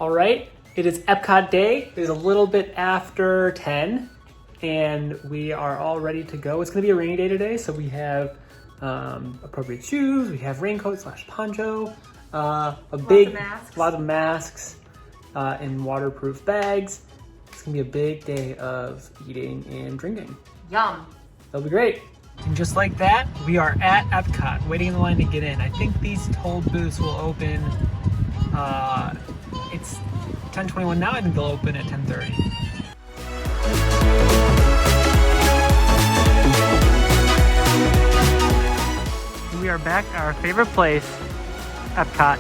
All right, it is Epcot day. It is a little bit after 10 and we are all ready to go. It's gonna be a rainy day today, so we have appropriate shoes, we have raincoat / poncho, lots of masks in waterproof bags. It's gonna be a big day of eating and drinking. Yum. That'll be great. And just like that, we are at Epcot, waiting in the line to get in. I think these toll booths will open, it's 10:21 now, I think they'll open at 10:30. We are back at our favorite place, Epcot.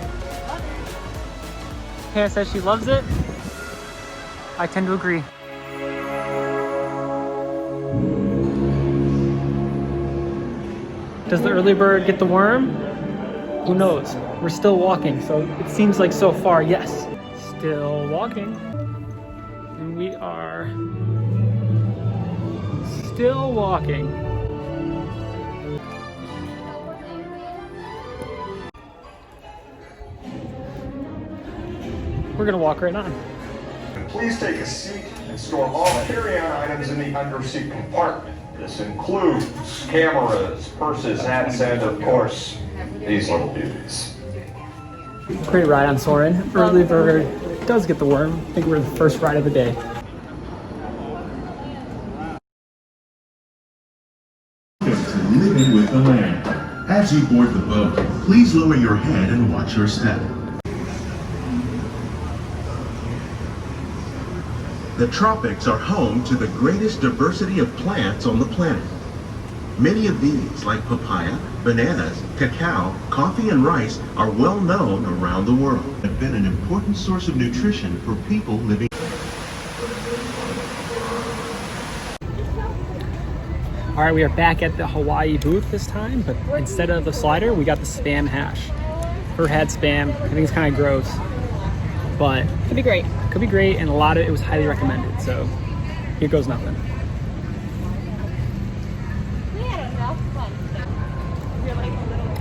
Hannah says she loves it. I tend to agree. Does the early bird get the worm? Who knows? We're still walking, so it seems like so far, yes. Still walking. And we are still walking. We're gonna walk right on. Please take a seat and store all carry-on items in the under-seat compartment. This includes cameras, purses, hats, and of course, these little beauties. Great ride on Soarin'. Early bird does get the worm. I think we're the first ride of the day. Living with the land. As you board the boat, please lower your head and watch your step. The tropics are home to the greatest diversity of plants on the planet. Many of these, like papaya, bananas, cacao, coffee, and rice, are well known around the world. Have been an important source of nutrition for people living. All right, we are back at the Hawaii booth this time, but instead of the slider, we got the Spam hash. Never had Spam. I think it's kind of gross, but Could be great. Could be great, and a lot of it was highly recommended, so here goes nothing.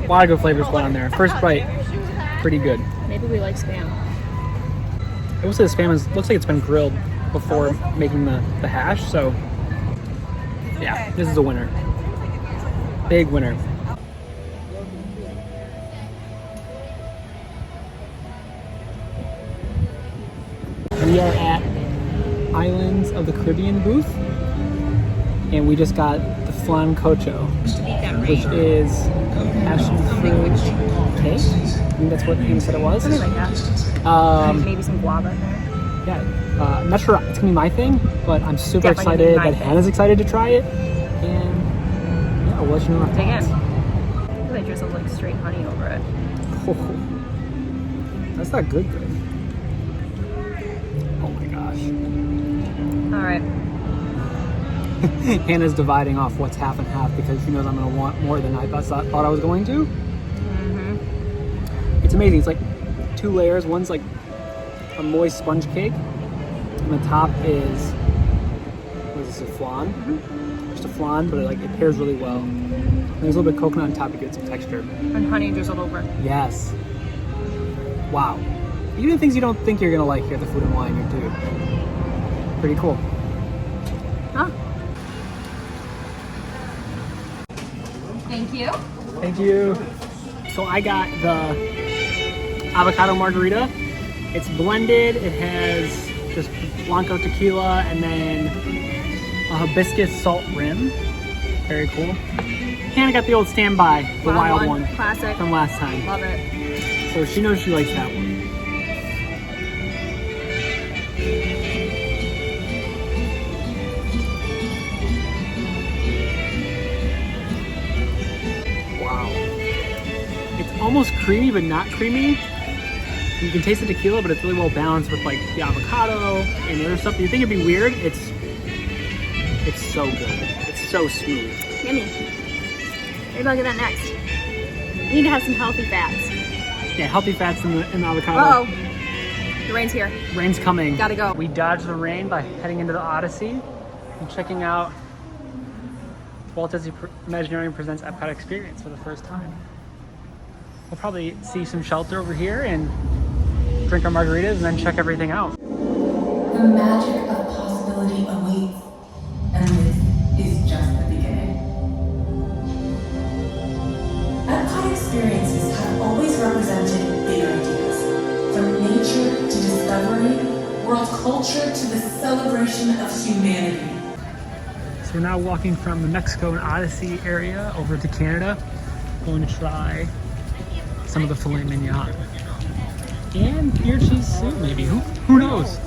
A lot of good flavors going on there. First bite, pretty good. Maybe we like Spam. I will say the Spam looks like it's been grilled before making the hash, so yeah, this is a winner. Big winner. We are at Islands of the Caribbean booth, and we just got the flan cocho, which is passion fruit cake. I think that's what he said it was. Something like that. Maybe some guava in there. Yeah, I'm not sure it's gonna be my thing, but I'm super Definitely excited my that thing. Hannah's excited to try it, and yeah, we'll let you know our Dig in. thoughts. I feel like drizzle like straight honey over it. Oh, that's not good. Oh my gosh. All right. Hannah's dividing off what's half and half because she knows I'm gonna want more than I thought I was going to. It's amazing. It's like 2 layers. One's like a moist sponge cake, and the top is, what is this, a flan? Just a flan, but it pairs really well. And there's a little bit of coconut on top to get some texture. And honey drizzled over. Yes. Wow. Even things you don't think you're gonna like here at the Food and Wine, you do. Pretty cool. Huh? Thank you. Thank you. So I got the avocado margarita. It's blended. It has just Blanco tequila and then a hibiscus salt rim. Very cool. Hannah got the old standby, the wild one. Classic. From last time. Love it. So she knows she likes that one. Almost creamy, but not creamy. You can taste the tequila, but it's really well balanced with like the avocado and the other stuff. You think it'd be weird? It's so good. It's so smooth. Yummy. Maybe I'll get that next. You need to have some healthy fats. Yeah, healthy fats in the avocado. Uh-oh. The rain's here. Rain's coming. Gotta go. We dodged the rain by heading into the Odyssey and checking out Walt Disney Imagineering Presents Epcot Experience for the first time. We'll probably see some shelter over here and drink our margaritas, and then check everything out. The magic of possibility awaits, and this is just the beginning. Epcot experiences have always represented big ideas, from nature to discovery, world culture to the celebration of humanity. So we're now walking from the Mexico and Odyssey area over to Canada. Going to try some of the filet mignon. And beer cheese soup, maybe. Who knows?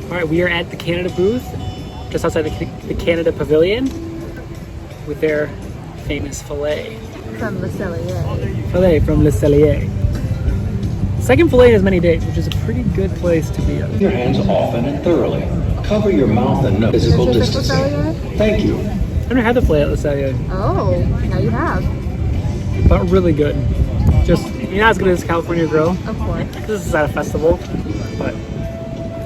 All right, we are at the Canada booth, just outside the Canada Pavilion, with their famous filet. From Le Cellier. Filet from Le Cellier. Second filet has many days, which is a pretty good place to be at. Your hands often and thoroughly. Cover your mouth and nose. Physical Is this distancing. Le Cellier? Thank you. I've never had the filet at Le Cellier, Oh, now you have. but really good. Just, you're not as good as California Grill. Of course. This is at a festival, but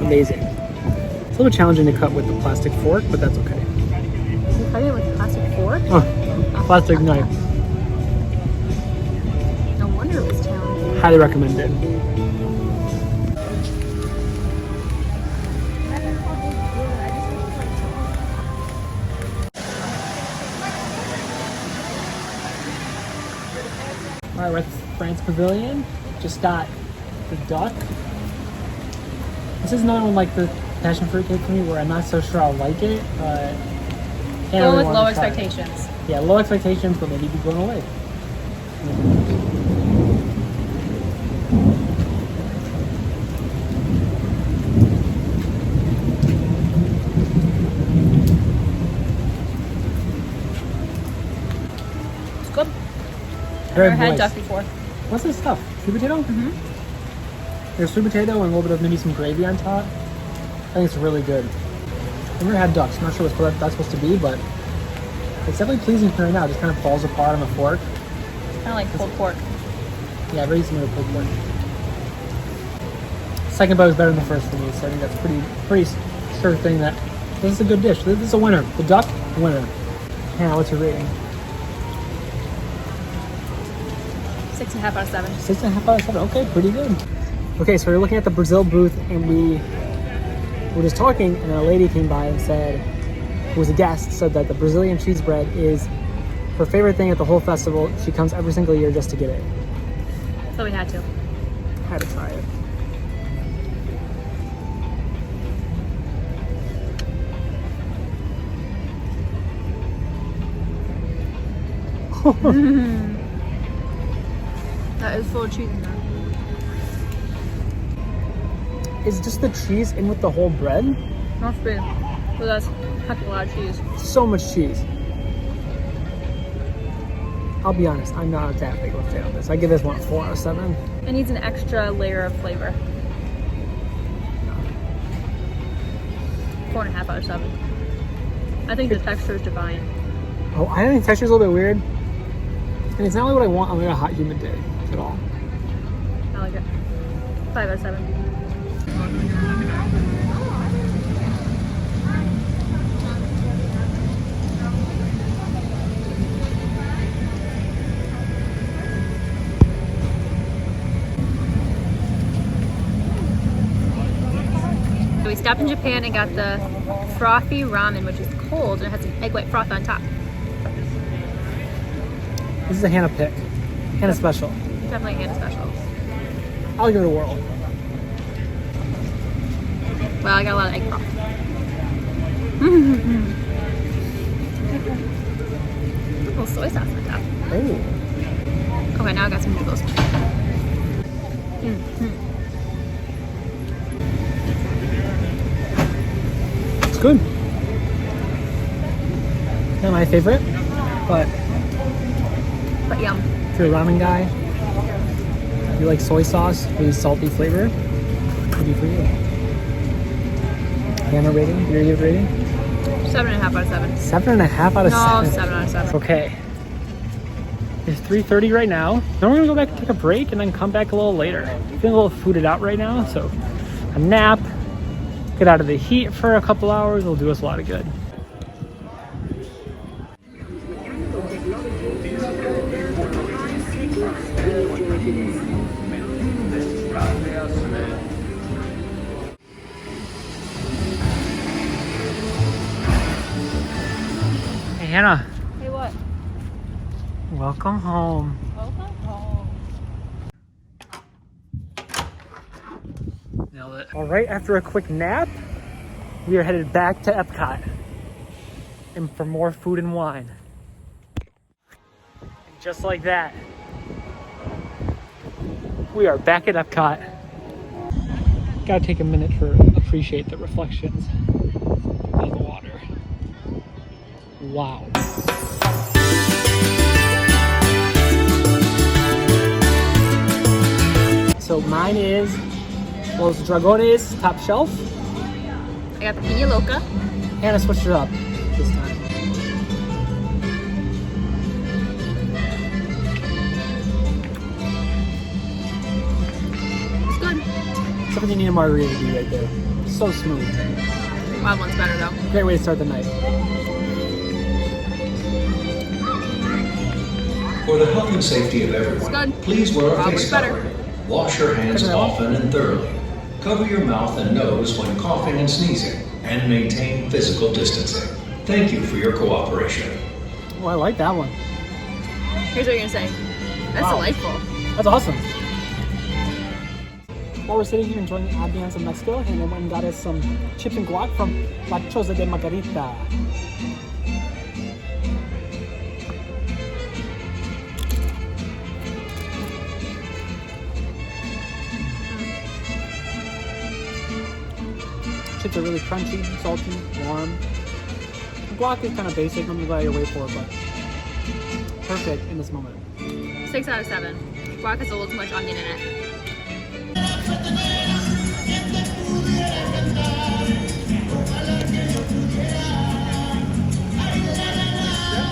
amazing. It's a little challenging to cut with the plastic fork, but that's okay. Is he cutting it with a plastic fork? Oh, plastic knife. No wonder it was challenging. Highly recommended. All right, we're at the France Pavilion. Just got the duck. This is another one like the passion fruit cake for me, where I'm not so sure I'll like it, but can't Go really with wanna low try it. expectations. Yeah, low expectations, but maybe be blown away. It's good. Very Never had moist. duck before. What's this stuff? Sweet potato? Mm-hmm. There's sweet potato and a little bit of maybe some gravy on top. I think it's really good. I've never had ducks. I'm not sure what that's supposed to be, but it's definitely pleasing for me right now. It just kind of falls apart on the fork. Kind of like pulled pork. Yeah, very similar to pulled pork. Second bite was better than the first for me, so I think that's pretty sure thing that this is a good dish. This is a winner. The duck, winner. Hannah, what's your rating? 6.5 out of 7. 6.5 out of 7. Okay, pretty good. Okay, so we're looking at the Brazil booth, and we were just talking, and a lady came by and said, who was a guest, said that the Brazilian cheese bread is her favorite thing at the whole festival. She comes every single year just to get it. So we had to. Had to try it. That is full of cheese in there. Is just the cheese in with the whole bread? Must be. But that's heck of a lot of cheese. So much cheese. I'll be honest, I'm not that big of a fan of this. I give this one a 4 out of 7. It needs an extra layer of flavor. 4.5 out of 7. I think the texture is divine. Oh, I think the texture's a little bit weird. And it's not really what I want on like a hot, humid day at all. I like it. 5 out of 7. So we stopped in Japan and got the frothy ramen, which is cold and it has some egg white froth on top. This is a Hannah pick. Hannah special. Definitely a Hannah special. I'll give it a whirl. Well, I got a lot of egg froth. A little soy sauce on top. Oh. Okay, now I got some noodles. It's good. Not my favorite, but But yum. if you're a ramen guy, you like soy sauce, really salty flavor, could be for you. Hannah rating? Your rating? 7.5 out of 7. 7.5 out of 7. No, 7 out of 7. Okay. It's 3:30 right now. Then we're gonna go back and take a break and then come back a little later. I'm feeling a little fooded out right now, so a nap, get out of the heat for a couple hours will do us a lot of good. Hey Hannah, Hey, what? welcome home. Welcome home. Nailed it. All right, after a quick nap, we are headed back to Epcot and for more food and wine. And just like that, we are back at Epcot. Gotta take a minute to appreciate the reflections of the water. Wow. So mine is Los Dragones top shelf. I got the Piña Loca. Hannah switched it up this time. It's good. Something you need a margarita to be right there. So smooth. Wild one's better though. Great way to start the night. For the health and safety of everyone, It's good. please wear a Wild face one's better. covering. Wash your hands Check it out. often and thoroughly. Cover your mouth and nose when coughing and sneezing, and maintain physical distancing. Thank you for your cooperation. Oh, I like that one. Here's what you're gonna say. That's Wow. delightful. That's awesome. While we're sitting here enjoying the ambiance of Mexico, Hannah went and got us some chips and guac from La Choza de Margarita. Chips are really crunchy, salty, warm. The guac is kind of basic, nothing to go out of your way for, but perfect in this moment. 6 out of 7. Guac has a little too much onion in it.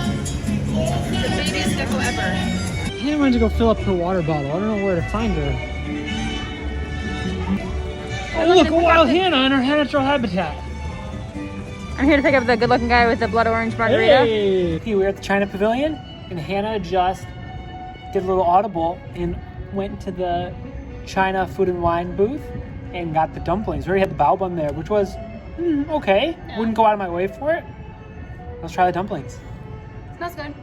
The babiest gecko ever. Hannah went to go fill up her water bottle. I don't know where to find her. Oh, look, a wild Hannah in her natural habitat. I'm here to pick up the good-looking guy with the blood orange margarita. Hey! We were at the China Pavilion, and Hannah just did a little audible and went to the China food and wine booth and got the dumplings. We already had the bao bun there, which was okay. Yeah. Wouldn't go out of my way for it. Let's try the dumplings. Smells good.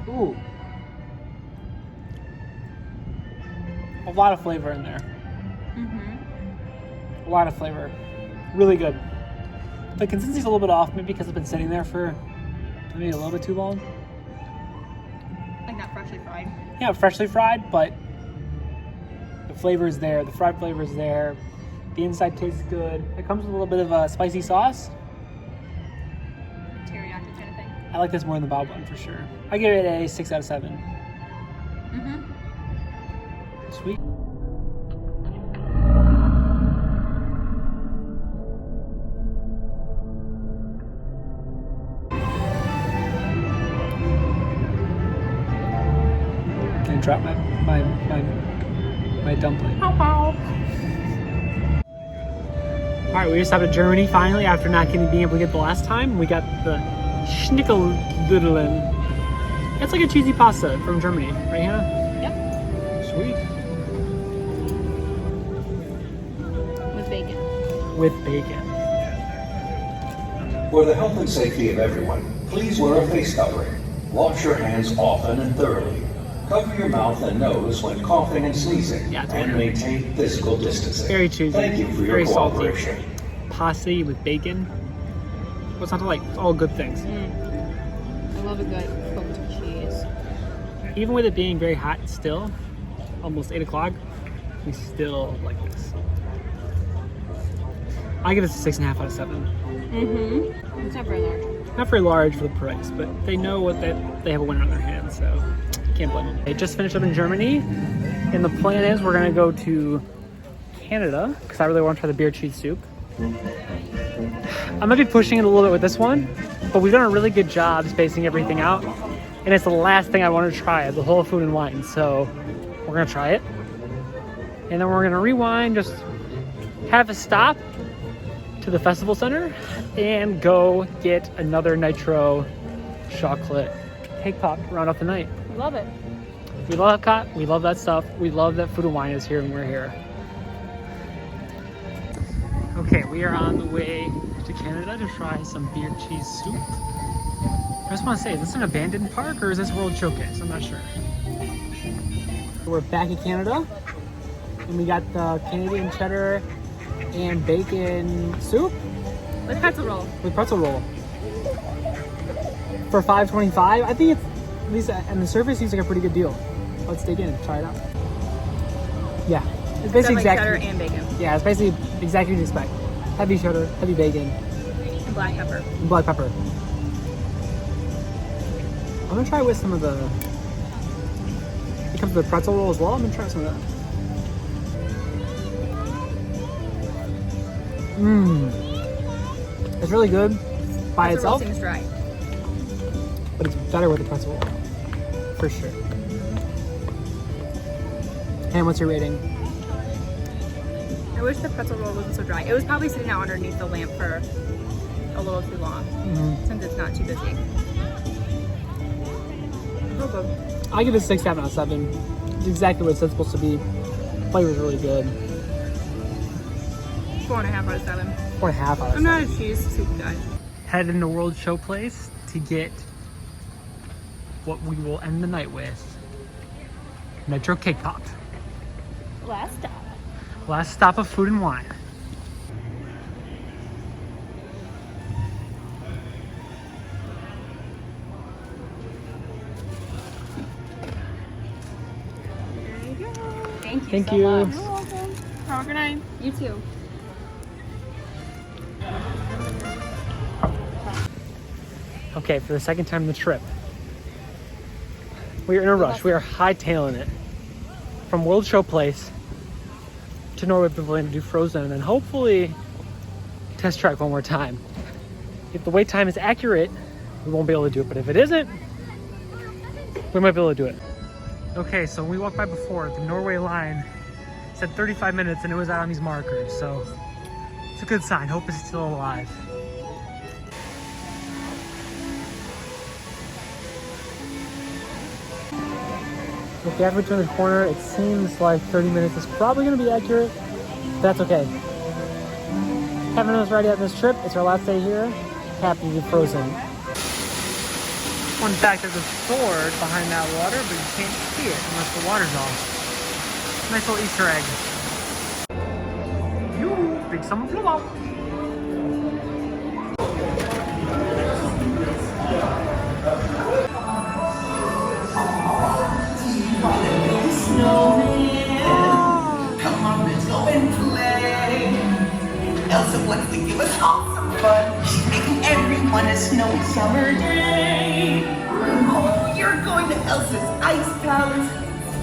Ooh. A lot of flavor in there. A lot of flavor. Really good. The consistency's a little bit off, maybe because it's been sitting there for maybe a little bit too long. Like not freshly fried. Yeah, freshly fried, but the flavor is there. The fried flavor is there. The inside tastes good. It comes with a little bit of a spicy sauce. Teriyaki kind of thing. I like this more than the bao bun for sure. I give it a 6 out of 7. Sweet. Can I drop my dumpling? All right, we just stopped at Germany finally after not being able to get the last time. We got the Schnickelnudeln. It's like a cheesy pasta from Germany, right, Hannah? Yep. Sweet. With bacon. With bacon. For the health and safety of everyone, please wear a face covering. Wash your hands often and thoroughly. Cover your mouth and nose when coughing and sneezing, Yeah, it's and weird. maintain physical distancing. Very cheesy. Thank you for your Very salty. cooperation. Pasta with bacon. What's not to like? It's all good things. I love a good cooked cheese. Even with it being very hot still, almost 8 o'clock, we still like this. I give this a 6.5 out of 7. It's not very large. Not very large for the price, but they know what they have a winner on their hands, so can't blame them. I just finished up in Germany, and the plan is we're gonna go to Canada because I really want to try the beer cheese soup. I might be pushing it a little bit with this one, but we've done a really good job spacing everything out, and it's the last thing I want to try, the whole food and wine. So we're gonna try it, and then we're gonna rewind, just have a stop, to the festival center and go get another nitro chocolate cake pop to round off the night. Love it. We love Epcot. We love that stuff. We love that Food and Wine is here and we're here. Okay, we are on the way to Canada to try some beer cheese soup. I just want to say, is this an abandoned park or is this World Showcase? I'm not sure. We're back in Canada and we got the Canadian cheddar and bacon soup With pretzel roll. with pretzel roll for $5.25. I think it's, at least on the surface, seems like a pretty good deal. Let's dig in, try it out. Yeah, it's basically Like cheddar exactly. and bacon Yeah, it's basically exactly what you expect. Heavy cheddar, heavy bacon, and black pepper. and black pepper. I'm gonna try it with some of the. It comes with the pretzel roll as well. I'm gonna try some of that. It's really good by Pretzel roll itself, seems dry. but it's better with the pretzel roll, for sure. And what's your rating? I wish the pretzel roll wasn't so dry. It was probably sitting out underneath the lamp for a little too long, since it's not too busy. Real good. I give it a 6.5 out of 7. It's exactly what it's supposed to be. Flavor's really good. 4.5 out of 7. 4.5 out of 7. I'm not a cheese soup guy. Headed into World Show Place to get what we will end the night with. Nitro Cake Pop. Last stop. Last stop of Food and Wine. There you go. Thank you Thank so you. much. You're welcome. Have a good night. You too. Okay, for the second time in the trip. We are in a rush. We are hightailing it from World Show Place to Norway Pavilion to do Frozen and then hopefully test track one more time. If the wait time is accurate, we won't be able to do it, but if it isn't, we might be able to do it. Okay, so when we walked by before, the Norway line said 35 minutes and it was out on these markers, so it's a good sign. Hope it's still alive. With the average in the corner, it seems like 30 minutes is probably going to be accurate, but that's okay. Haven't done this right yet on this trip. It's our last day here. Happy to be Frozen. Fun fact, there's a sword behind that water, but you can't see it unless the water's off. Nice little Easter egg. You big summer blowout. Come on, let's go and play. Elsa wants to give us all some fun. She's making everyone a snowy summer day. Oh, you're going to Elsa's Ice Palace.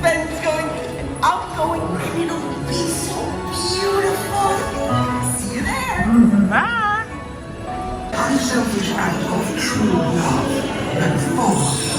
Ben's going, and I'm going, and it'll be so beautiful. See you there. Bye. Unselfish act of true love and full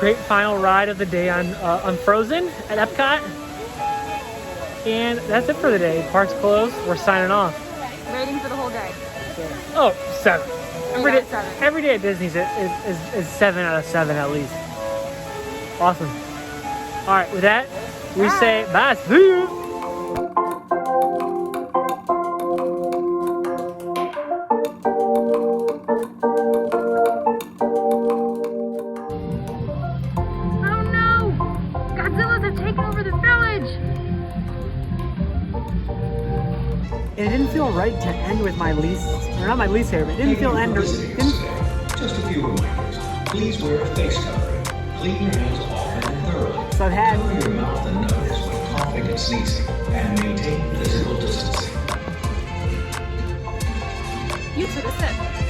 Great final ride of the day on Frozen at Epcot. And that's it for the day. Park's closed. We're signing off. Rating for the whole day. Oh, 7. We got 7. Every day at Disney's is 7 out of 7 at least. Awesome. All right, with that, we say bye. See you. Oh no! Godzillas have taken over the village! It didn't feel right to end with my least, or not my least favorite. It didn't feel end. Just a few reminders. Please wear a face covering. Clean your hands often and thoroughly. So I've had. Cover your mouth and nose when coughing and sneezing, and maintain physical distancing. You took a sip.